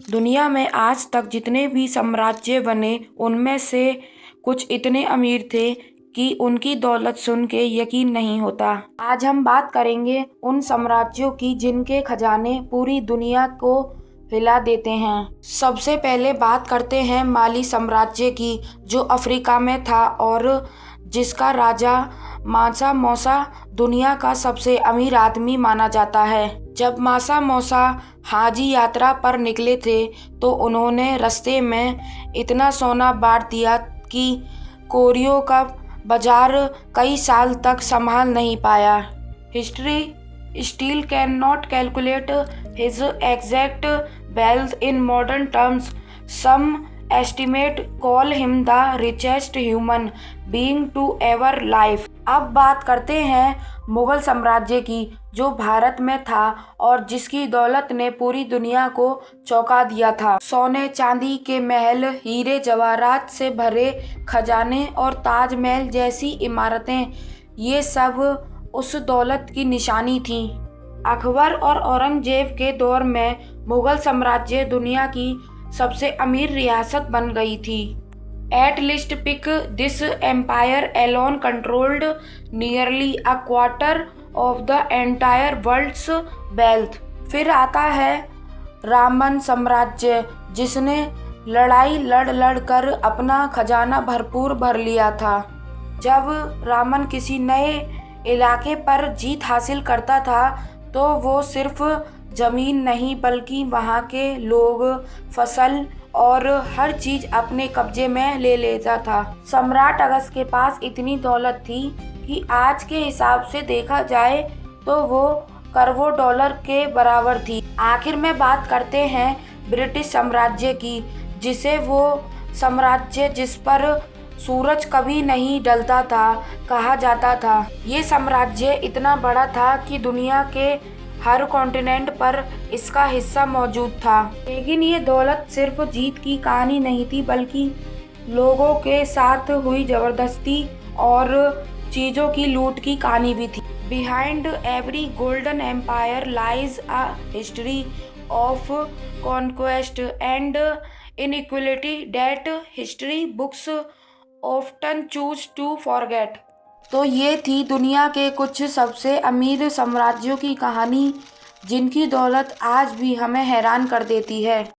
दुनिया में आज तक जितने भी साम्राज्य बने उनमें से कुछ इतने अमीर थे कि उनकी दौलत सुन के यकीन नहीं होता। आज हम बात करेंगे उन साम्राज्यों की जिनके खजाने पूरी दुनिया को हिला देते हैं। सबसे पहले बात करते हैं माली साम्राज्य की, जो अफ्रीका में था और जिसका राजा मांसा मौसा दुनिया का सबसे अमीर आदमी माना जाता है। जब मांसा मौसा हाजी यात्रा पर निकले थे तो उन्होंने रास्ते में इतना सोना बांट दिया कि कोरियो का बाजार कई साल तक संभाल नहीं पाया। History still cannot calculate his exact wealth in modern terms. Some estimate call him the richest human being to ever life. अब बात करते हैं मुगल साम्राज्य की, जो भारत में था और जिसकी दौलत ने पूरी दुनिया को चौंका दिया था। सोने चांदी के महल, हीरे जवाहरात से भरे खजाने और ताजमहल जैसी इमारतें, ये सब उस दौलत की निशानी थी। अकबर और औरंगजेब के दौर में मुगल साम्राज्य दुनिया की सबसे अमीर रियासत बन गई थी। At least pick this empire alone controlled nearly a quarter of the entire world's wealth। फिर आता है रामन साम्राज्य, जिसने लड़ाई लड़ कर अपना खजाना भरपूर भर लिया था। जब रामन किसी नए इलाके पर जीत हासिल करता था तो वो सिर्फ जमीन नहीं बल्कि वहाँ के लोग, फसल और हर चीज अपने कब्जे में ले लेता था। सम्राट अगस्त के पास इतनी दौलत थी कि आज के हिसाब से देखा जाए तो वो करोड़ों डॉलर के बराबर थी। आखिर में बात करते हैं ब्रिटिश साम्राज्य की, जिसे वो साम्राज्य जिस पर सूरज कभी नहीं ढलता था कहा जाता था। ये साम्राज्य इतना बड़ा था कि दुनिया के हर कॉन्टिनेंट पर इसका हिस्सा मौजूद था। लेकिन ये दौलत सिर्फ जीत की कहानी नहीं थी, बल्कि लोगों के साथ हुई जबरदस्ती और चीज़ों की लूट की कहानी भी थी। Behind every golden empire lies a history of conquest and inequality that history books often choose to forget. तो ये थी दुनिया के कुछ सबसे अमीर साम्राज्यों की कहानी, जिनकी दौलत आज भी हमें हैरान कर देती है।